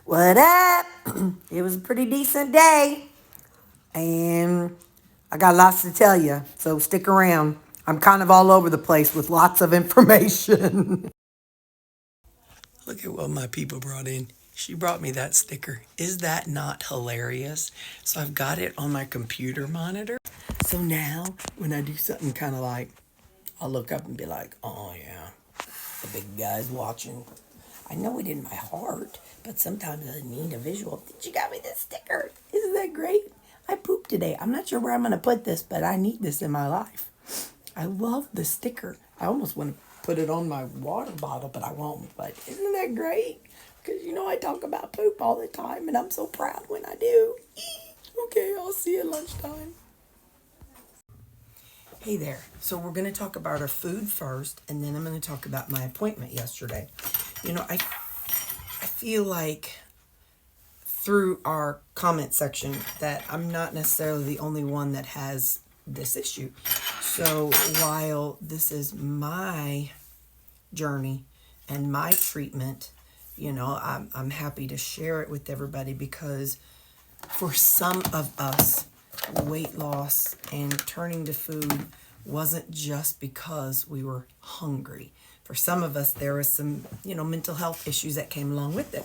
What up? It was a pretty decent day, and I got lots to tell you, so stick around. I'm kind of all over the place with lots of information. Look at what my people brought in. She brought me that sticker. Is that not hilarious? So I've got it on my computer monitor. So now, when I do something kind of like, I'll look up and be like, oh yeah, the big guy's watching. I know it in my heart, but sometimes I need a visual. Did you got me this sticker? Isn't that great? I pooped today. I'm not sure where I'm going to put this, but I need this in my life. I love the sticker. I almost want to put it on my water bottle, but I won't. But isn't that great? Because, I talk about poop all the time, and I'm so proud when I do. Okay, I'll see you at lunchtime. Hey there. So we're going to talk about our food first, and then I'm going to talk about my appointment yesterday. I feel like through our comment section that I'm not necessarily the only one that has this issue. So while this is my journey and my treatment, I'm happy to share it with everybody because for some of us, weight loss and turning to food wasn't just because we were hungry. For some of us, there was some, mental health issues that came along with it.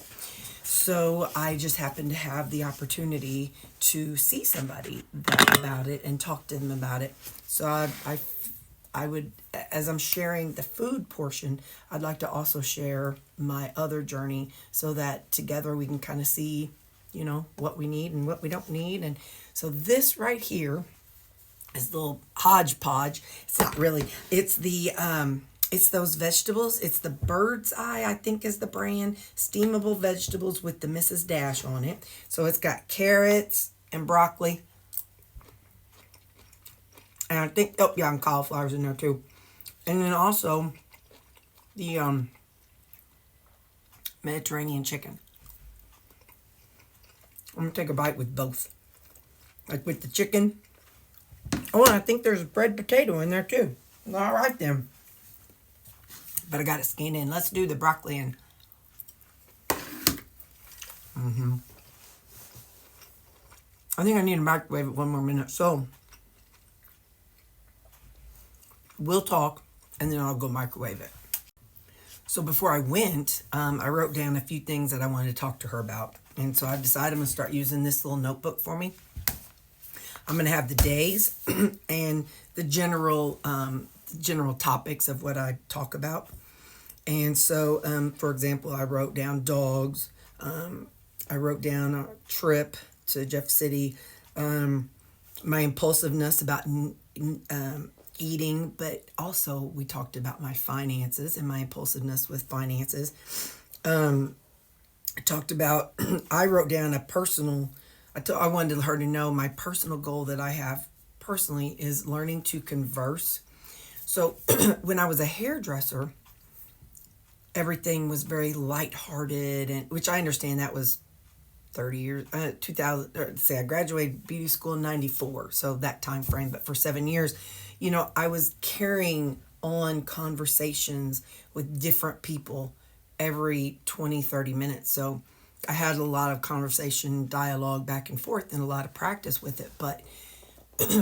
So I just happened to have the opportunity to see somebody about it and talk to them about it. So I would, as I'm sharing the food portion, I'd like to also share my other journey so that together we can kind of see, what we need and what we don't need. And so this right here is a little hodgepodge. It's not really, it's those vegetables. It's the Bird's Eye, I think is the brand. Steamable vegetables with the Mrs. Dash on it. So it's got carrots and broccoli. And I think, and cauliflower's in there too. And then also the Mediterranean chicken. I'm going to take a bite with both. Like with the chicken. Oh, and I think there's a bread potato in there too. All right then. But I got it scanned in. Let's do the broccoli and... I think I need to microwave it one more minute. So, we'll talk, and then I'll go microwave it. So before I went, I wrote down a few things that I wanted to talk to her about. And so I've decided I'm going to start using this little notebook for me. I'm going to have the days and the general topics of what I talk about. And so, for example, I wrote down dogs. I wrote down a trip to Jeff City. My impulsiveness about eating, but also we talked about my finances and my impulsiveness with finances. I talked about, I wrote down a personal, I wanted her to know my personal goal that I have personally is learning to converse. So when I was a hairdresser, everything was very lighthearted, and which I understand that was 30 years, 2000, I graduated beauty school in 94, so that time frame, but for 7 years, I was carrying on conversations with different people every 20, 30 minutes. So I had a lot of conversation, dialogue back and forth, and a lot of practice with it. But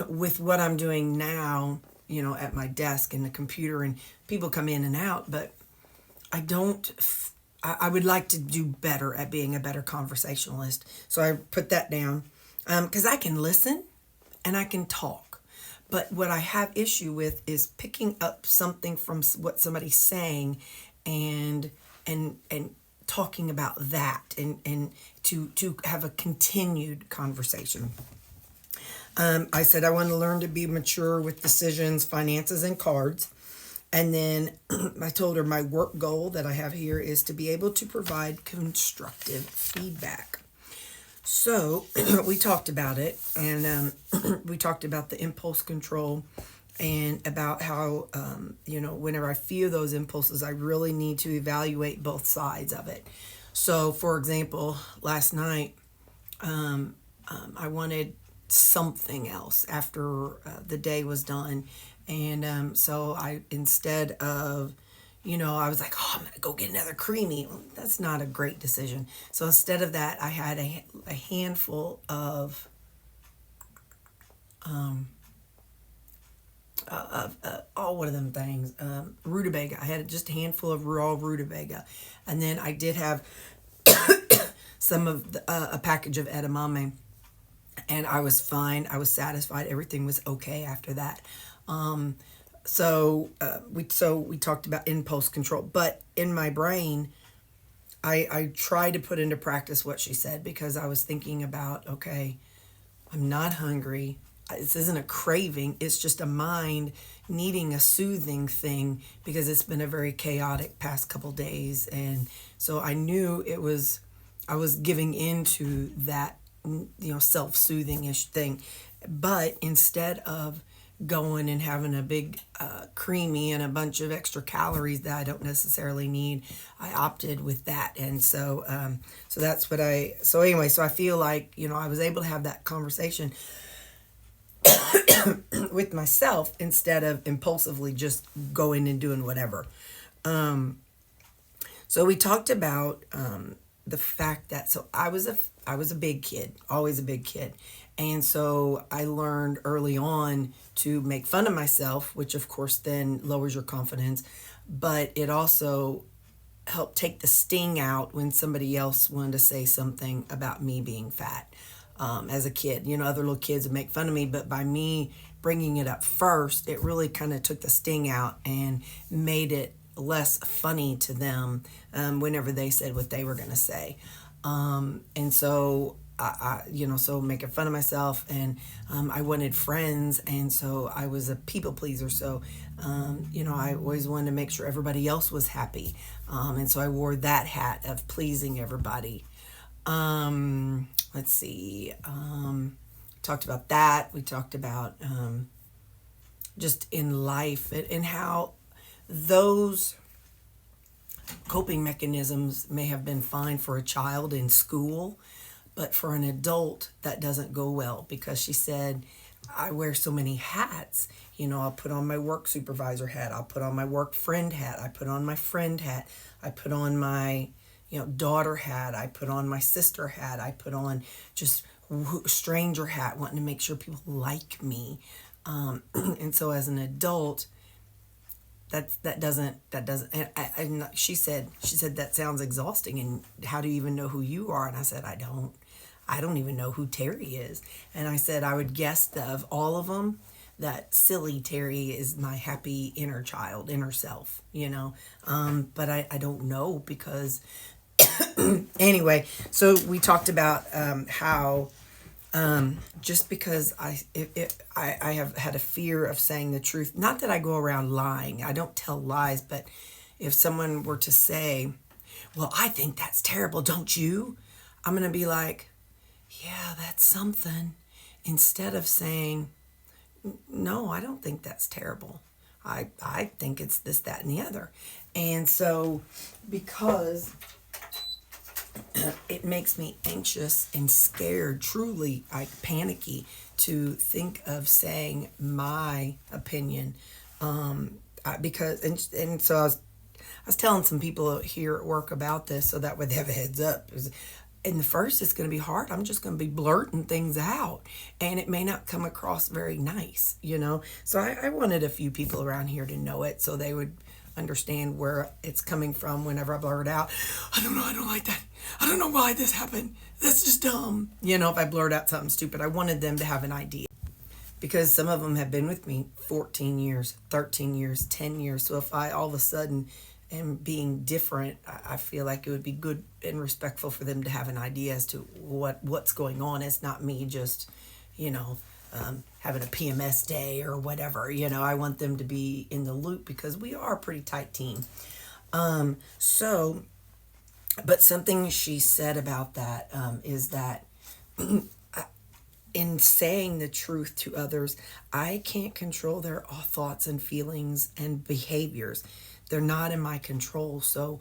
with what I'm doing now, at my desk and the computer, and people come in and out, but I would like to do better at being a better conversationalist. So I put that down because I can listen and I can talk. But what I have issue with is picking up something from what somebody's saying and talking about that and to have a continued conversation. I said I want to learn to be mature with decisions, finances, and cards. And then I told her my work goal that I have here is to be able to provide constructive feedback. So we talked about it, and we talked about the impulse control and about how, whenever I feel those impulses, I really need to evaluate both sides of it. So, for example, last night, I wanted something else after the day was done. And so I, instead of, I was like, oh, I'm going to go get another creamy. Well, that's not a great decision. So instead of that, I had a handful of what are them things? Rutabaga. I had just a handful of raw rutabaga. And then I did have some of a package of edamame. And I was fine. I was satisfied. Everything was okay after that. So we talked about impulse control. But in my brain, I tried to put into practice what she said, because I was thinking about, okay, I'm not hungry. This isn't a craving. It's just a mind needing a soothing thing, because it's been a very chaotic past couple days. And so I knew I was giving into that, self-soothing-ish thing. But instead of going and having a big creamy and a bunch of extra calories that I don't necessarily need, I opted with that. And so that's what so I feel like, I was able to have that conversation with myself instead of impulsively just going and doing whatever. So we talked about the fact that, so I was a big kid, always a big kid. And so I learned early on to make fun of myself, which of course then lowers your confidence, but it also helped take the sting out when somebody else wanted to say something about me being fat. As a kid, other little kids would make fun of me, but by me bringing it up first, it really kind of took the sting out and made it less funny to them whenever they said what they were going to say. And so so making fun of myself, and I wanted friends, and so I was a people pleaser. So, I always wanted to make sure everybody else was happy. And so I wore that hat of pleasing everybody. Let's see. Talked about that. We talked about just in life and how those coping mechanisms may have been fine for a child in school, but for an adult, that doesn't go well, because she said, I wear so many hats. I'll put on my work supervisor hat. I'll put on my work friend hat. I put on my friend hat. I put on my, daughter hat. I put on my sister hat. I put on just stranger hat, wanting to make sure people like me. And so as an adult, that doesn't, and she said that sounds exhausting, and how do you even know who you are? And I said, I don't even know who Terri is. And I said, I would guess that of all of them, that silly Terri is my happy inner child, inner self, but I don't know, because anyway, so we talked about how just because I have had a fear of saying the truth, not that I go around lying, I don't tell lies, but if someone were to say, well, I think that's terrible, don't you? I'm going to be like, yeah, that's something, instead of saying, no, I don't think that's terrible. I think it's this, that, and the other. And so because it makes me anxious and scared, truly panicky, to think of saying my opinion, because and so I was telling some people here at work about this, so that way they have a heads up. In the first, it's going to be hard. I'm just going to be blurting things out, and it may not come across very nice, So I wanted a few people around here to know it, so they would understand where it's coming from whenever I blurt out, I don't know, I don't like that. I don't know why this happened. That's just dumb. If I blurt out something stupid, I wanted them to have an idea. Because some of them have been with me 14 years, 13 years, 10 years. So if I all of a sudden am being different, I feel like it would be good and respectful for them to have an idea as to what's going on. It's not me just, having a PMS day or whatever. I want them to be in the loop, because we are a pretty tight team. But something she said about that is that in saying the truth to others, I can't control their thoughts and feelings and behaviors. They're not in my control. So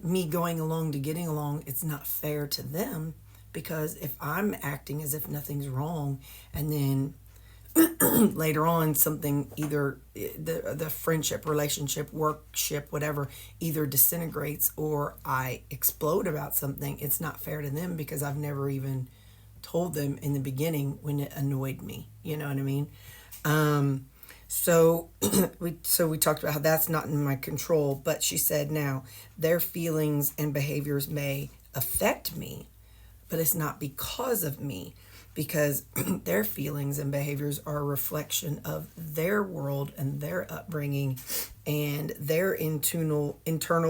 me going along to getting along, it's not fair to them, because if I'm acting as if nothing's wrong, and then later on something, either the friendship, relationship, workship, whatever, either disintegrates or I explode about something, it's not fair to them because I've never even told them in the beginning when it annoyed me. You know what I mean? So we talked about how that's not in my control, but she said now their feelings and behaviors may affect me, but it's not because of me, because their feelings and behaviors are a reflection of their world and their upbringing and their internal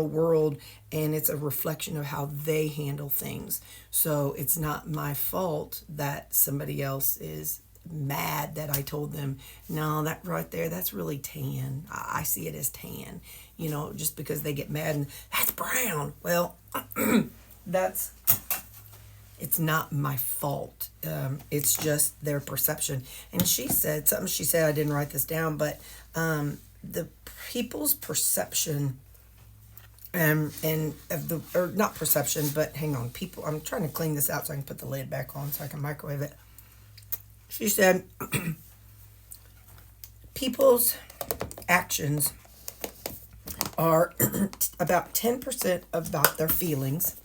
world, and it's a reflection of how they handle things. So it's not my fault that somebody else is mad that I told them, no, that right there, that's really tan. I see it as tan, just because they get mad and that's brown. Well, that's it's not my fault. It's just their perception. And she said something. She said, I didn't write this down, but the people's perception and of the, or not perception, but hang on, people. I'm trying to clean this out so I can put the lid back on so I can microwave it. She said, people's actions are about 10% about their feelings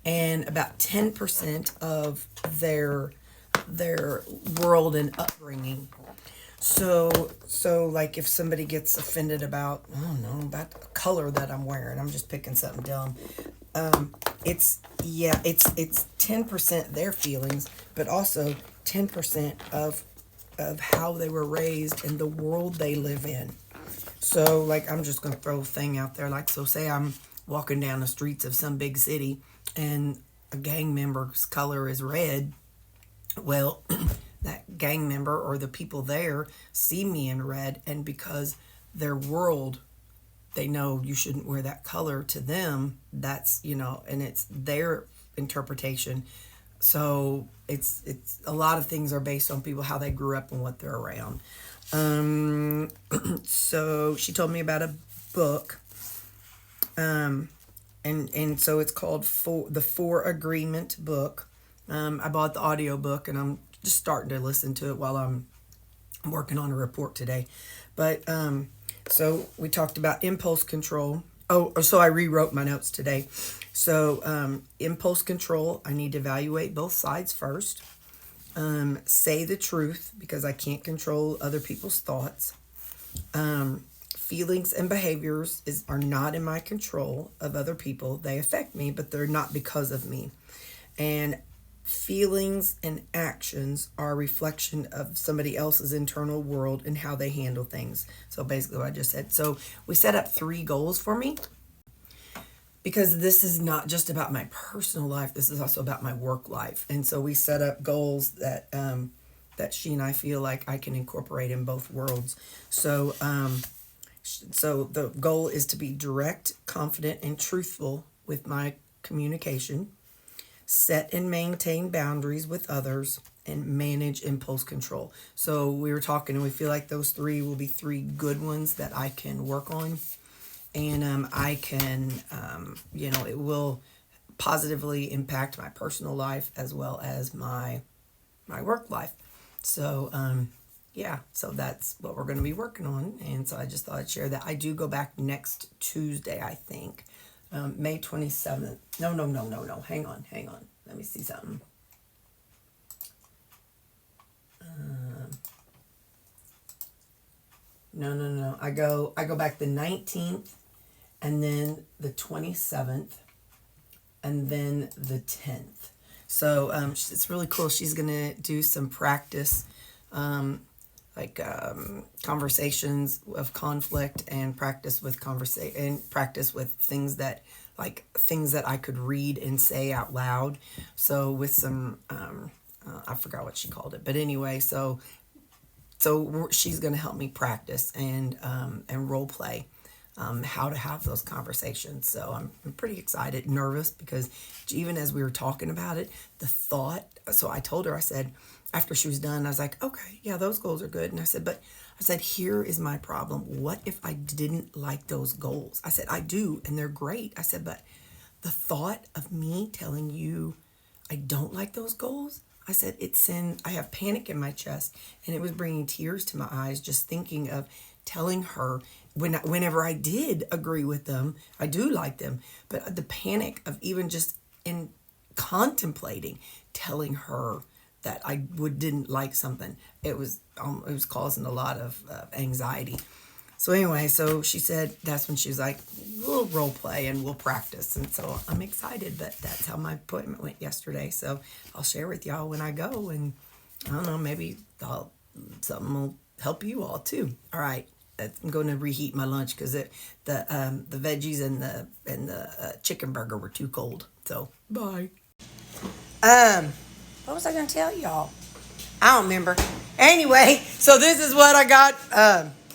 and about 10% of their world and upbringing. So like if somebody gets offended about, I don't know, about the color that I'm wearing, I'm just picking something dumb. It's 10% their feelings, but also 10% of how they were raised and the world they live in. So like I'm just gonna throw a thing out there, like, so say I'm walking down the streets of some big city and a gang member's color is red. Well, that gang member or the people there see me in red, and because their world, they know you shouldn't wear that color to them, that's, and it's their interpretation. So it's a lot of things are based on people, how they grew up and what they're around. So she told me about a book, and so it's called the Four Agreement book. I bought the audio book and I'm just starting to listen to it while I'm working on a report today. But so we talked about impulse control. So I rewrote my notes today. So impulse control, I need to evaluate both sides first. Say the truth because I can't control other people's thoughts. Feelings and behaviors are not in my control of other people. They affect me, but they're not because of me. And feelings and actions are a reflection of somebody else's internal world and how they handle things. So basically what I just said. So we set up 3 goals for me, because this is not just about my personal life. This is also about my work life. And so we set up goals that that she and I feel like I can incorporate in both worlds. So so the goal is to be direct, confident, and truthful with my communication, set and maintain boundaries with others, and manage impulse control. So we were talking and we feel like those 3 will be 3 good ones that I can work on. And I can, it will positively impact my personal life as well as my work life. So, so that's what we're going to be working on. And so I just thought I'd share that. I do go back next Tuesday, I think, May 27th. No. Hang on. Let me see something. No. I go back the 19th, and then the 27th, and then the 10th. So it's really cool. She's going to do some practice, conversations of conflict, and practice with things that I could read and say out loud. So with some, I forgot what she called it, but anyway, so she's going to help me practice and role play how to have those conversations. So I'm pretty excited, nervous, because even as we were talking about it, the thought, so I told her, I said, after she was done, I was like, okay, yeah, those goals are good. And I said, here is my problem. What if I didn't like those goals? I said, I do, and they're great. I said, but the thought of me telling you I don't like those goals, I said, I have panic in my chest, and it was bringing tears to my eyes just thinking of telling her whenever I did agree with them, I do like them, but the panic of even just in contemplating telling her that I didn't like something, it was causing a lot of anxiety. So anyway, so she said, that's when she was like, we'll role play and we'll practice. And so I'm excited, but that's how my appointment went yesterday. So I'll share with y'all when I go, and I don't know, maybe something will help you all too. All right. I'm going to reheat my lunch because the veggies and the chicken burger were too cold. So bye. What was I going to tell y'all? I don't remember. Anyway, so this is what I got.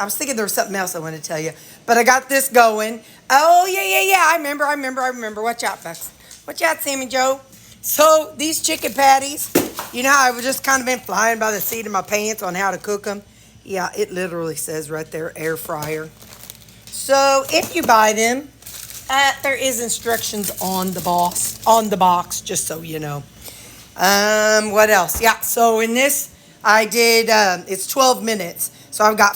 I was thinking there was something else I wanted to tell you, but I got this going. Oh yeah. I remember. Watch out, Bucks. Watch out, Sammy Joe. So these chicken patties, you know how I've just kind of been flying by the seat of my pants on how to cook them. Yeah, it literally says right there, air fryer. So if you buy them, there is instructions on the box, just so you know. What else? Yeah, so in this, I did, it's 12 minutes. So I've got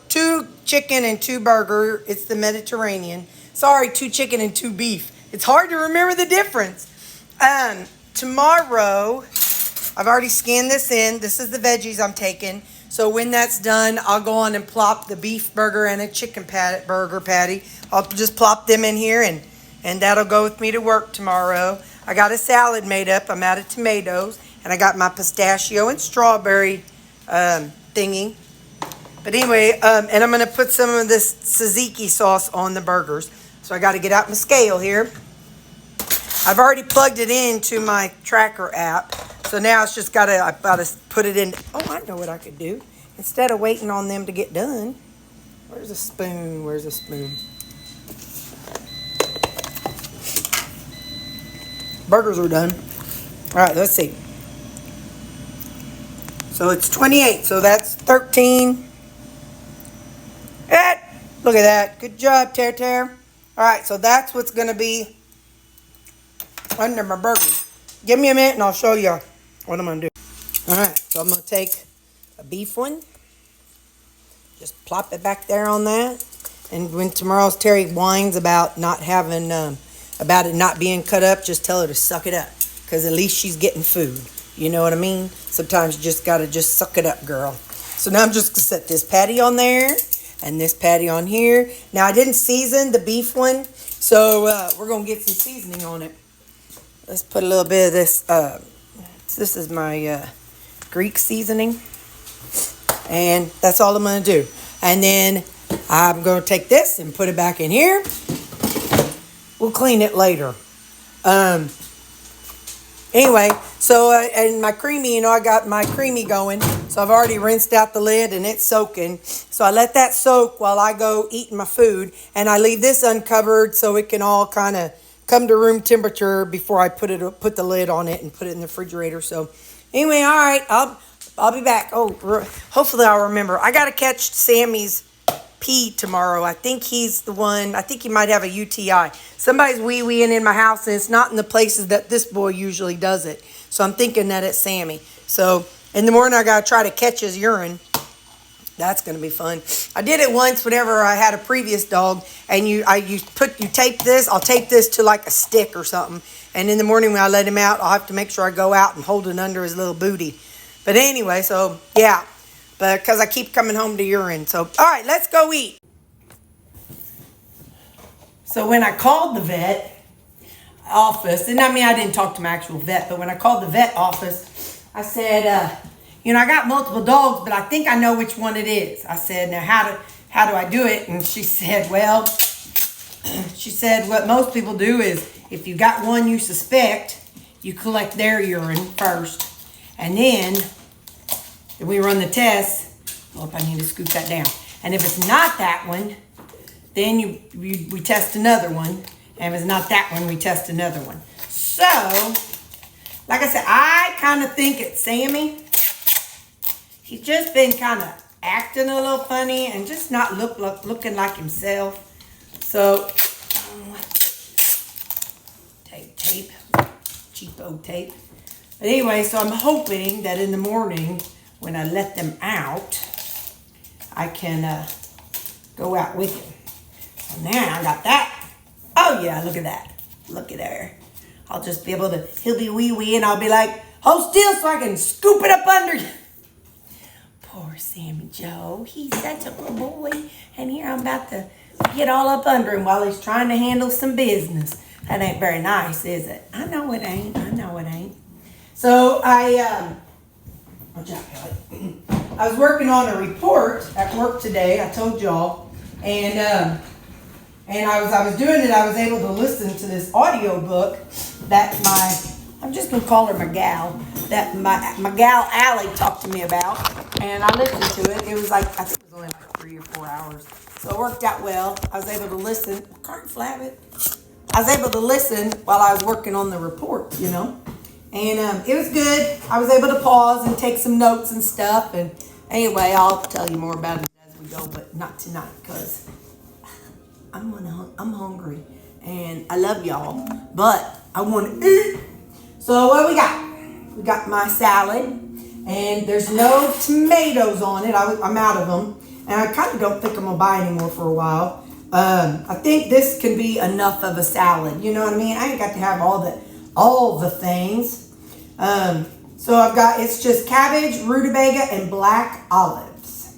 2 chicken and 2 burger. It's the Mediterranean. Sorry, 2 chicken and 2 beef. It's hard to remember the difference. Tomorrow, I've already scanned this in. This is the veggies I'm taking. So when that's done, I'll go on and plop the beef burger and a chicken burger patty. I'll just plop them in here, and that'll go with me to work tomorrow. I got a salad made up. I'm out of tomatoes. And I got my pistachio and strawberry thingy. But anyway, and I'm going to put some of this tzatziki sauce on the burgers. So I got to get out my scale here. I've already plugged it into my tracker app. So now it's just I've got to put it in. Oh, I know what I could do. Instead of waiting on them to get done. Where's a spoon? Burgers are done. All right, let's see. So it's 28. So that's 13. Look at that. Good job, Ter. All right, so that's what's going to be under my burgers. Give me a minute and I'll show you what I'm going to do. All right, so I'm going to take a beef one. Just plop it back there on that. And when tomorrow's Terri whines about not having, about it not being cut up, just tell her to suck it up. Because at least she's getting food. You know what I mean? Sometimes you just got to just suck it up, girl. So now I'm just going to set this patty on there. And this patty on here. Now, I didn't season the beef one. So, we're going to get some seasoning on it. Let's put a little bit of this. This is my Greek seasoning. And that's all I'm going to do. And then I'm going to take this and put it back in here. We'll clean it later. Anyway, so, and my creamy, I got my creamy going. So I've already rinsed out the lid and it's soaking. So I let that soak while I go eating my food. And I leave this uncovered so it can all kind of come to room temperature before I put the lid on it and put it in the refrigerator. So anyway, all right, I'll be back. Oh, hopefully I'll remember. I got to catch Sammy's pee tomorrow. I think he's the one. I think he might have a UTI. Somebody's wee-weeing in my house, and it's not in the places that this boy usually does it. So I'm thinking that it's Sammy. So in the morning, I got to try to catch his urine. That's going to be fun. I did it once whenever I had a previous dog, and you tape this. I'll tape this to like a stick or something. And in the morning when I let him out, I'll have to make sure I go out and hold it under his little booty. But anyway, so yeah. Because I keep coming home to urine. So, all right, let's go eat. So when I called the vet office, and I mean, I didn't talk to my actual vet, but when I called the vet office, I said, I got multiple dogs, but I think I know which one it is. I said, now how do I do it? And she said, well, what most people do is if you got one you suspect, you collect their urine first, and then we run the test. Oh, I need to scoop that down. And if it's not that one, then we test another one. And if it's not that one, we test another one. So, like I said, I kind of think it's Sammy. He's just been kind of acting a little funny and just not looking like himself. So, tape, cheapo tape. But anyway, so I'm hoping that in the morning when I let them out, I can go out with him. So now I got that. Oh yeah, look at that. Look at her. I'll just be able to, he'll be wee and I'll be like, hold still so I can scoop it up under you. Poor Sammy Joe. He's such a good boy. And here I'm about to get all up under him while he's trying to handle some business. That ain't very nice, is it? I know it ain't. I know it ain't. So watch out, Kelly. I was working on a report at work today. I told y'all. And I was doing it. I was able to listen to this audio book that I'm just gonna call her my gal, that my gal Allie talked to me about, and I listened to it. It was like, I think it was only like 3 or 4 hours, so it worked out well. I was able to listen. Can't flab it. I was able to listen while I was working on the report, you know, and it was good. I was able to pause and take some notes and stuff. And anyway, I'll tell you more about it as we go, but not tonight because I'm hungry and I love y'all, but I want to eat. So what we got? We got my salad, and there's no tomatoes on it. I'm out of them, and I kind of don't think I'm gonna buy any more for a while. I think this can be enough of a salad. You know what I mean? I ain't got to have all the things. So I've got, it's just cabbage, rutabaga, and black olives.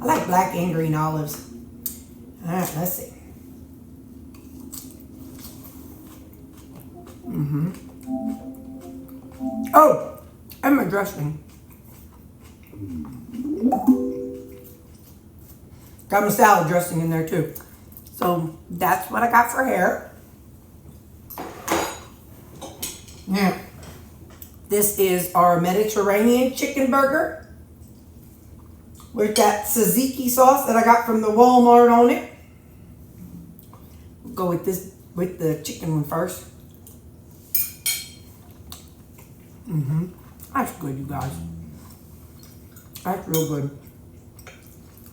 I like black and green olives. All right, let's see. Oh, and my dressing. Got my salad dressing in there too. So that's what I got for hair. Now, this is our Mediterranean chicken burger with that tzatziki sauce that I got from the Walmart on it. We'll go with this, with the chicken one first. That's good, you guys. That's real good.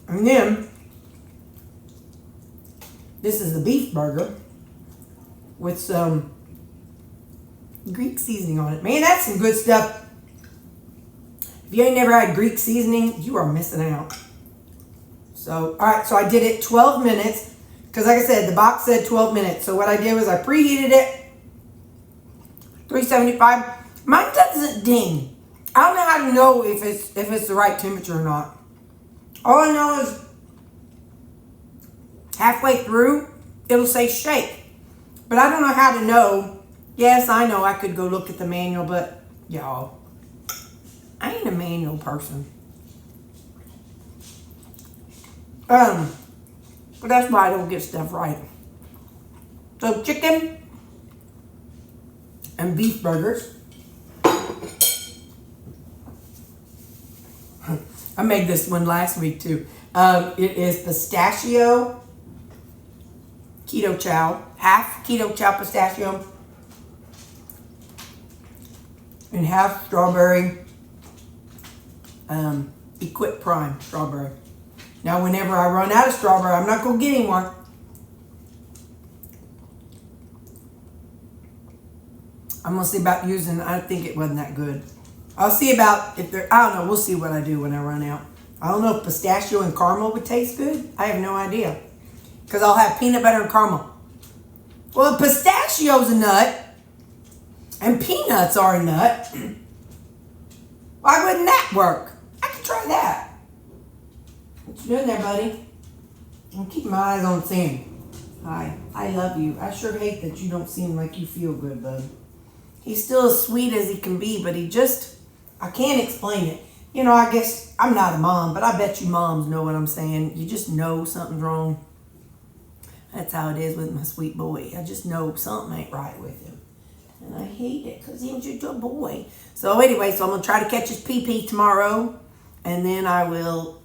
And then, this is the beef burger with some Greek seasoning on it. Man, that's some good stuff. If you ain't never had Greek seasoning, you are missing out. So, all right, so I did it 12 minutes. Because like I said, the box said 12 minutes. So what I did was I preheated it. 375. Mine doesn't ding. I don't know how to know if it's the right temperature or not. All I know is halfway through, it'll say shake. But I don't know how to know. Yes, I know I could go look at the manual, but y'all, I ain't a manual person. But that's why I don't get stuff right. So chicken and beef burgers. I made this one last week too. It is pistachio keto chow, half keto chow pistachio, and half strawberry Equip Prime strawberry. Now, whenever I run out of strawberry, I'm not gonna get any more. I'm gonna see about using. I think it wasn't that good. I'll see about if there. I don't know. We'll see what I do when I run out. I don't know if pistachio and caramel would taste good. I have no idea. Because I'll have peanut butter and caramel. Well, pistachio's a nut. And peanuts are a nut. Why wouldn't that work? I could try that. What you doing there, buddy? I'm keeping my eyes on Sam. Hi. I love you. I sure hate that you don't seem like you feel good, bud. He's still as sweet as he can be, but he just... I can't explain it. You know, I guess I'm not a mom, but I bet you moms know what I'm saying. You just know something's wrong. That's how it is with my sweet boy. I just know something ain't right with him. And I hate it because he's just a boy. So anyway, so I'm going to try to catch his pee-pee tomorrow. And then I will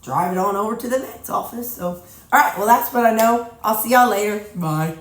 drive it on over to the vet's office. So, all right, well, that's what I know. I'll see y'all later. Bye.